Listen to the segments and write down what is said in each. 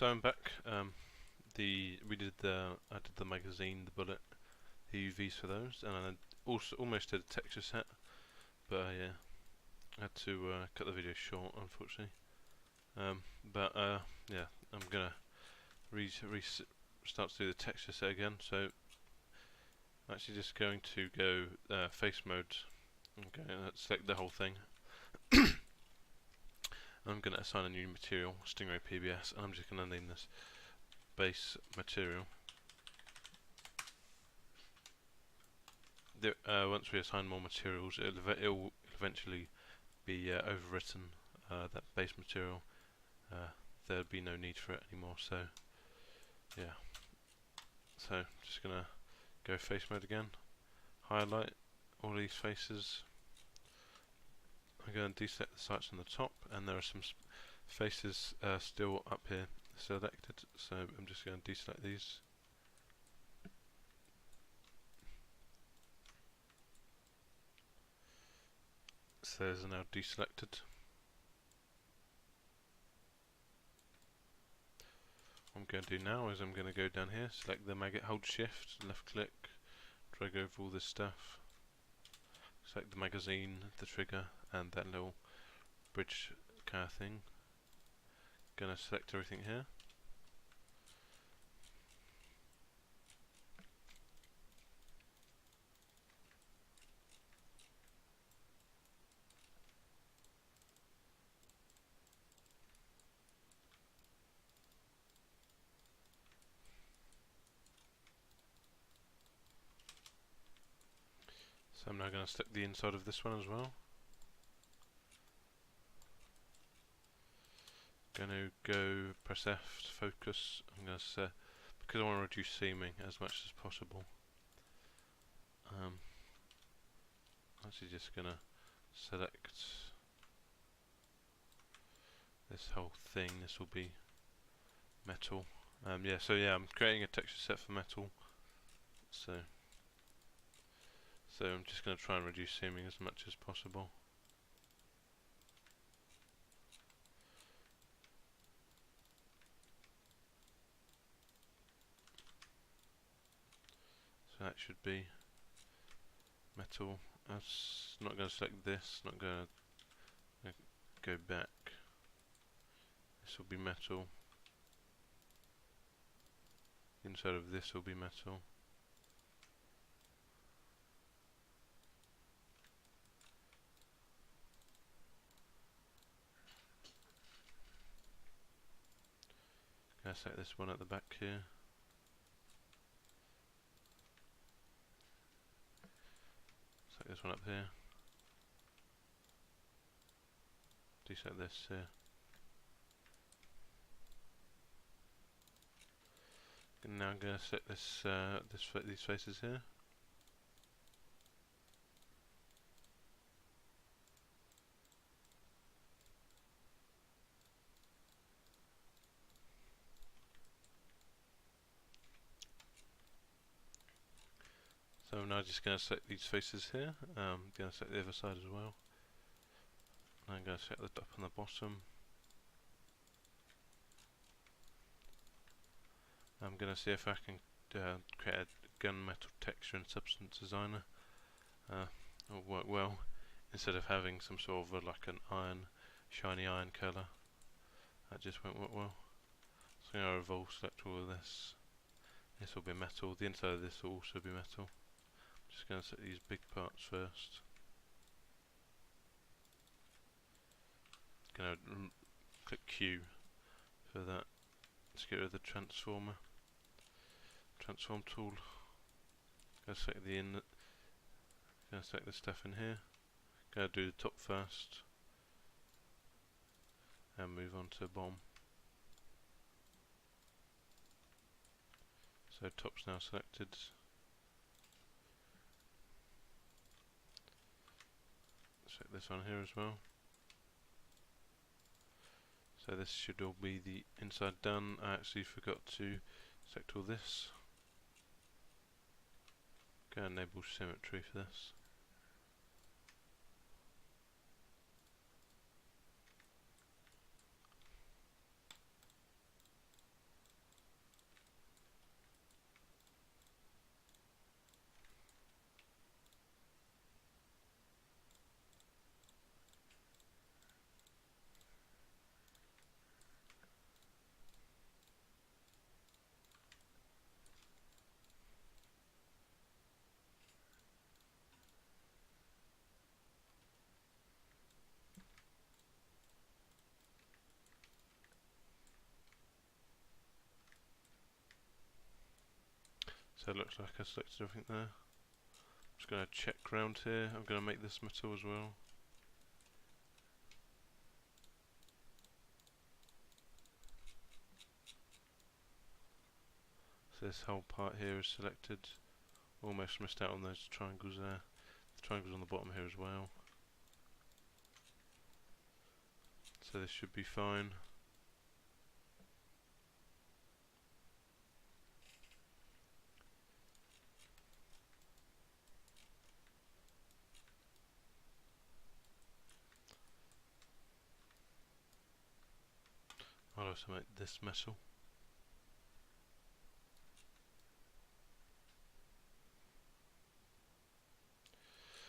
So I'm back. We did I did the magazine, the bullet, the UVs for those, and I also almost did a texture set, but I had to cut the video short, unfortunately. Yeah, I'm gonna start to do the texture set again. So I'm actually just going to go face mode. Okay, select the whole thing. I'm going to assign a new material, Stingray PBS, and I'm just going to name this base material. Once we assign more materials, it'll eventually be overwritten, that base material. There'll be no need for it anymore, so yeah. So just going to go face mode again, highlight all these faces. I'm going to deselect the sites on the top, and there are some faces still up here selected, so I'm just going to deselect these. So those are now deselected. What I'm going to do now is I'm going to go down here, select the maggot, hold shift, left click, drag over all this stuff, select the magazine, the trigger, and that little bridge kind of thing. Gonna select everything here. So I'm now going to select the inside of this one as well. Going to go press F to focus. I'm going to set, because I want to reduce seaming as much as possible. Actually just going to select this whole thing. This will be metal. I'm creating a texture set for metal. So I'm just going to try and reduce seaming as much as possible. So that should be metal. I'm not going to select this, not going to go back. This will be metal. Inside of this will be metal. Going to select this one at the back here. Select this one up here. Deselect this here. And now I'm going to set this, these faces here. So I'm now just going to set these faces here. I'm going to set the other side as well. And I'm going to set the top and the bottom. I'm going to see if I can create a gunmetal texture in Substance Designer. It'll work well instead of having some sort of like an iron, shiny iron colour. That just won't work well. So I'm going to revolve select all of this. This will be metal. The inside of this will also be metal. Just going to set these big parts first. Going to click Q for that. Let's get rid of the transform tool. Going to select going to select the stuff in here. Going to do the top first, and move on to bomb. So top's now selected. Select this one here as well. So this should all be the inside done. I actually forgot to select all this. Go and enable symmetry for this. So it looks like I selected everything there. I'm just going to check around here. I'm going to make this metal as well. So this whole part here is selected. Almost missed out on those triangles there. The triangles on the bottom here as well. So this should be fine. I'll also make this metal.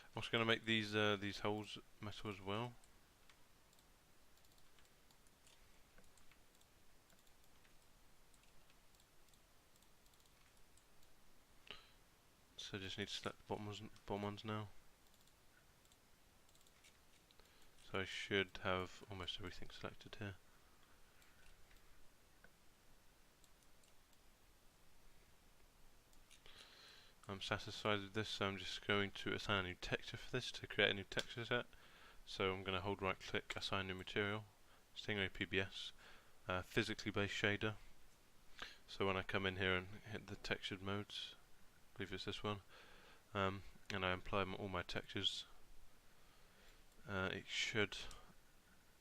I'm also going to make these holes metal as well. So I just need to select the bottom ones now. So I should have almost everything selected here. I'm satisfied with this, so I'm just going to assign a new texture for this to create a new texture set. So I'm going to hold right click, assign new material, Stingray PBS, physically based shader. So when I come in here and hit the textured modes, I believe it's this one, and I apply all my textures,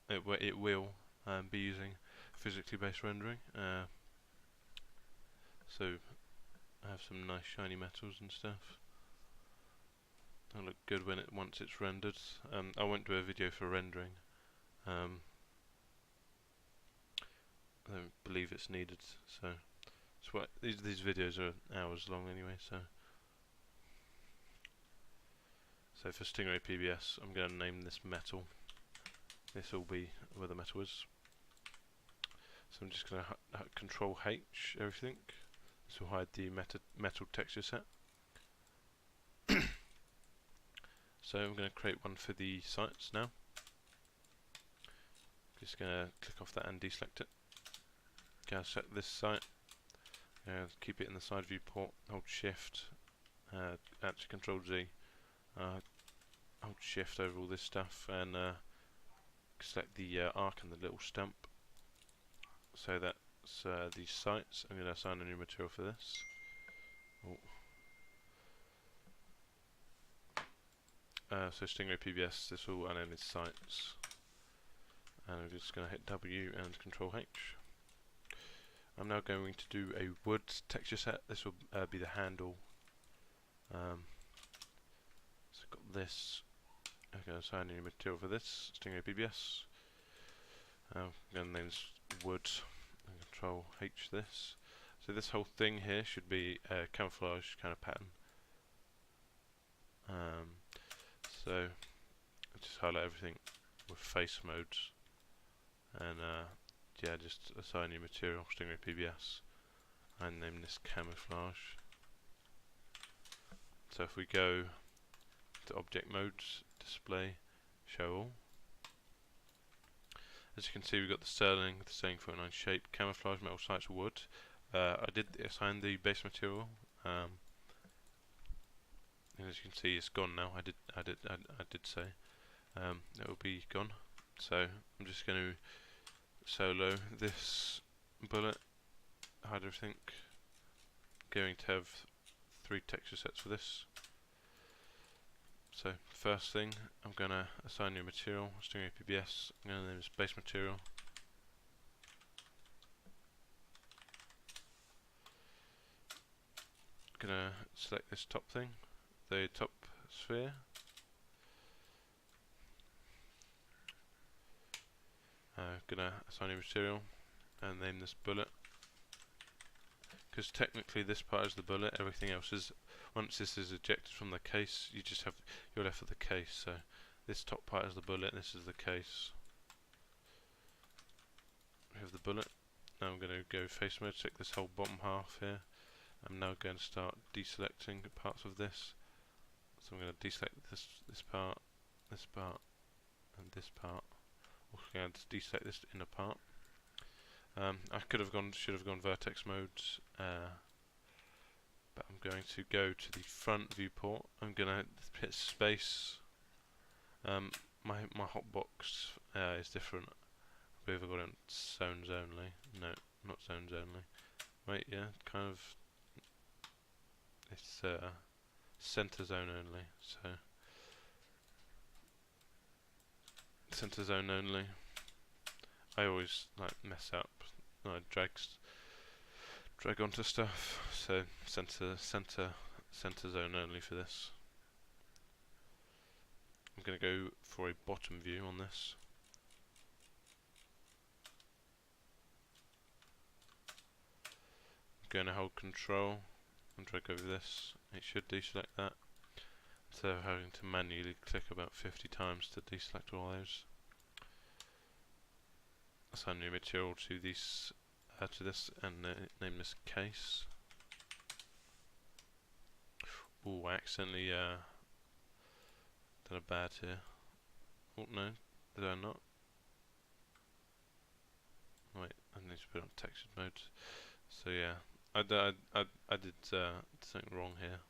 it will be using physically based rendering. So I have some nice shiny metals and stuff. That'll look good once it's rendered. I won't do a video for rendering. I don't believe it's needed. So these videos are hours long anyway. So for Stingray PBS, I'm going to name this metal. This will be where the metal is. So I'm just going to Control H everything. This will hide the metal texture set. So I'm going to create one for the sights now. Just going to click off that and deselect it. Going to set this sight. Keep it in the side viewport. Hold Shift. Actually Control Z. Hold Shift over all this stuff and select the arc and the little stump. So that's these sights. I'm going to assign a new material for this. So Stingray PBS, this will name its sights. And I'm just going to hit W and Control H. I'm now going to do a wood texture set. This will be the handle. So I've got this. I'm going to assign a new material for this, Stingray PBS. I'm going to name this wood and Control H this. So this whole thing here should be a camouflage kind of pattern. So I'll just highlight everything with face modes and yeah, just assign new material, Stingray PBS, and name this camouflage. So if we go to object modes, display, show all. As you can see, we've got the sterling, the Sterling 49 shape, camouflage, metal sights, wood. I did assign the base material, and as you can see, it's gone now. I did say it will be gone. So I'm just going to solo this bullet, hide everything. Going to have 3 texture sets for this. So first thing, I'm going to assign new material, Stingray PBS. I'm going to name this base material. Going to select this top thing, the top sphere. Going to assign new material and name this bullet. Because technically this part is the bullet, everything else is, once this is ejected from the case, you're left with the case. So this top part is the bullet, this is the case. We have the bullet. Now I'm going to go face mode, check this whole bottom half here. I'm now going to start deselecting parts of this. So I'm going to deselect this part, and this part. Also going to deselect this inner part. I should have gone vertex modes, but I'm going to go to the front viewport. I'm going to hit space. My hotbox is different. I believe I've got it in zones only. No, not zones only. Wait, yeah, kind of. It's center zone only. So center zone only. I always like mess up. I drag onto stuff. So center zone only for this. I'm going to go for a bottom view on this. I'm going to hold control and drag over this. It should deselect that. Instead of having to manually click about 50 times to deselect all those. Assign new material to this and name this case. Oh, I accidentally done a bad here. Oh no, did I not? Wait, I need to put it on textured mode. So yeah, I did something wrong here.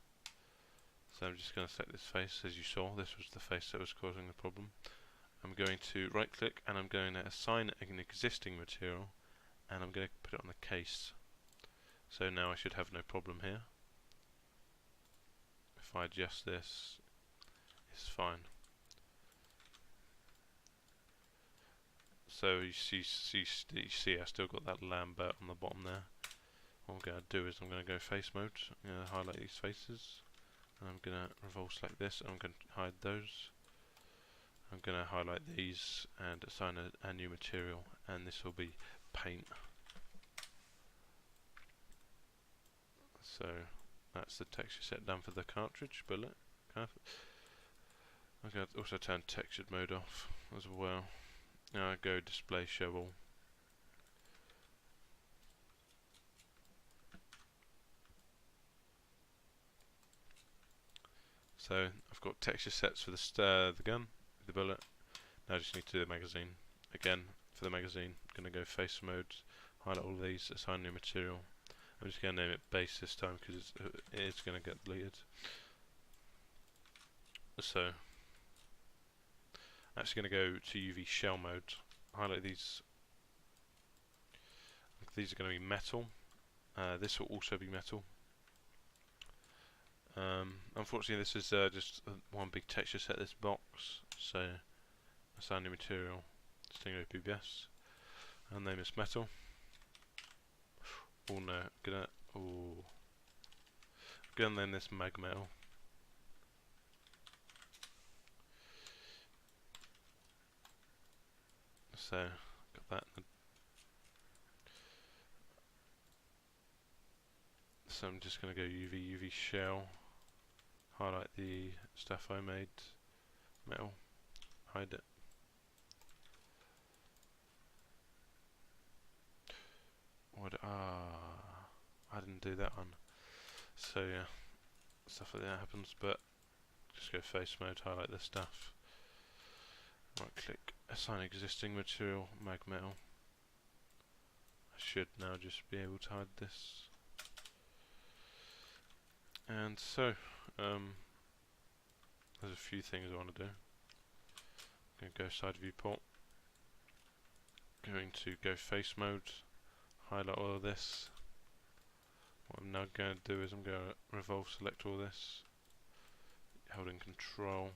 So I'm just going to select this face. As you saw, this was the face that was causing the problem. I'm going to right click and I'm going to assign an existing material and I'm going to put it on the case. So now I should have no problem here. If I adjust this, it's fine. So you see I still got that Lambert on the bottom there. What I'm going to do is I'm going to go face mode. I'm going to highlight these faces. And I'm going to revolve select this. And I'm going to hide those. I'm going to highlight these and assign a new material. And this will be paint. So that's the texture set done for the cartridge bullet. I'm going to also turn textured mode off as well. Now I go display show all. So I've got texture sets for the gun, the bullet. Now I just need to do the magazine. Again, for the magazine, I'm going to go face mode, highlight all of these, assign new material. I'm just going to name it base this time because it's going to get deleted. So I'm actually going to go to UV shell mode, highlight these. These are going to be metal. This will also be metal. Unfortunately, this is just one big texture set. This box, so assign new material, Stingray PBS, and name is metal. Oh no, gonna name this mag metal. So got that. So I'm just gonna go UV shell, highlight the stuff I made, metal, hide it. I didn't do that one. So yeah, stuff like that happens, but just go face mode, highlight this stuff. Right click, assign existing material, mag metal. I should now just be able to hide this. And so, there's a few things I want to do. I'm going to go side viewport. Going to go face mode, highlight all of this. What I'm now going to do is I'm going to revolve select all this, holding control,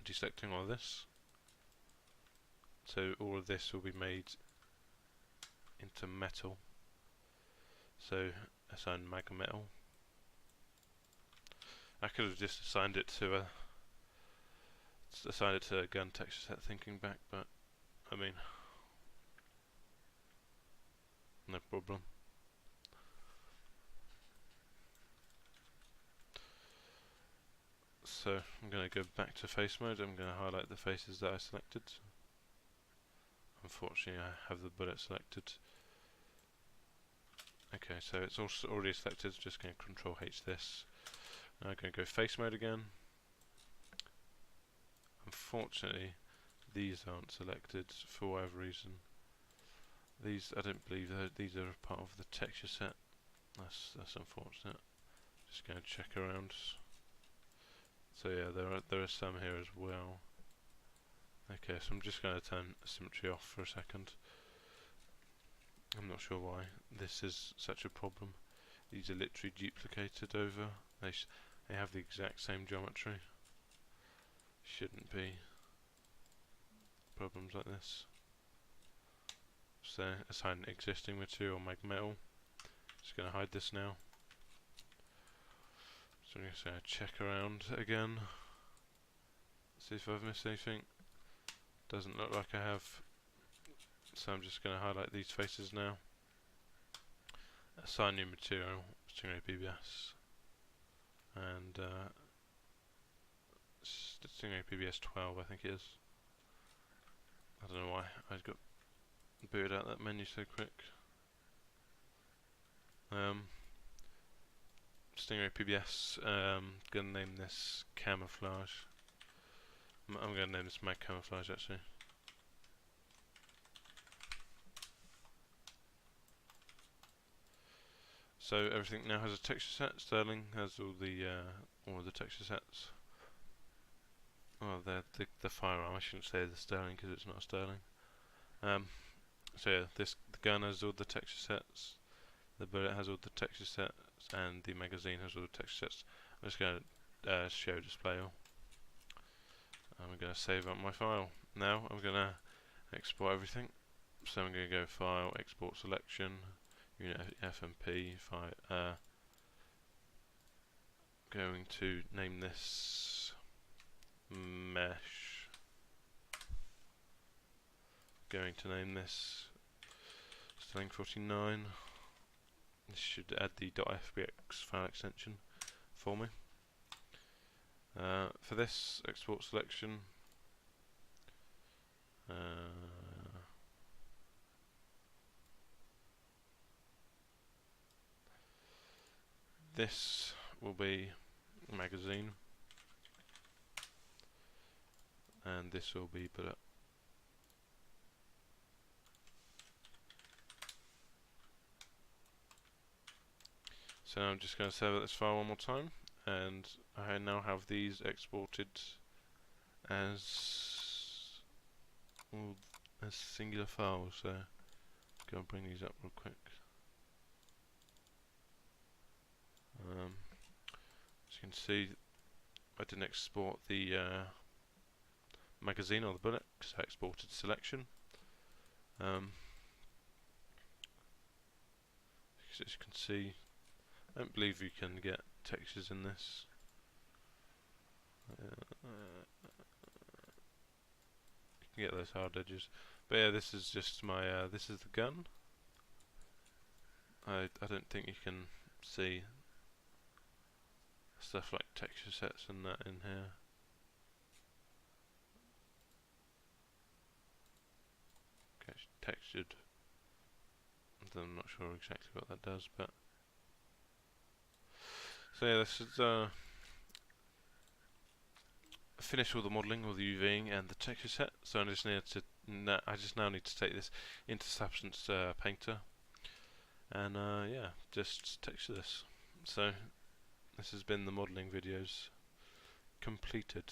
deselecting all of this. So all of this will be made into metal. So assign mag metal. I could have just assigned it to a gun texture set thinking back, but I mean, no problem. So I'm going to go back to face mode. I'm going to highlight the faces that I selected. Unfortunately, I have the bullet selected. Okay, so it's also already selected. Just going to Control H this. Now I'm going to go face mode again. Unfortunately, these aren't selected for whatever reason. These, I don't believe these are part of the texture set. That's unfortunate. Just going to check around. So yeah, there are some here as well. Okay, so I'm just going to turn symmetry off for a second. I'm not sure why this is such a problem. These are literally duplicated over. They have the exact same geometry. Shouldn't be problems like this. So assign existing material mag metal. Just going to hide this now. So I'm just going to check around again. See if I've missed anything. Doesn't look like I have. So I'm just going to highlight these faces now. Assign new material, Stingray PBS. And Stingray PBS 12 I think it is. I don't know why I got booted out that menu so quick. Stingray PBS, gonna name this camouflage. I'm gonna name this mag camouflage actually. So everything now has a texture set. Sterling has all of the texture sets. Oh, the firearm. I shouldn't say the Sterling because it's not a Sterling. So yeah, the gun has all the texture sets. The bullet has all the texture sets, and the magazine has all the texture sets. I'm just going to show display all. I'm going to save up my file. Now I'm going to export everything. So I'm going to go File, Export Selection, Unit FMP. Going to name this Mesh. Going to name this Sterling 49. This should add the .fbx file extension for me. For this export selection, this will be magazine, and this will be bullet. So now I'm just going to save this file one more time, and I now have these exported as singular files. So go and bring these up real quick. As you can see, I didn't export the magazine or the bullet because I exported selection. As you can see, I don't believe you can get textures in this. You can get those hard edges, but yeah, this is just my this is the gun. I don't think you can see stuff like texture sets and that in here. Okay, it's textured. I'm not sure exactly what that does, but so yeah, this is finish all the modelling, all the UVing and the texture set. So I just now need to take this into Substance Painter and yeah, just texture this. So this has been the modelling videos completed.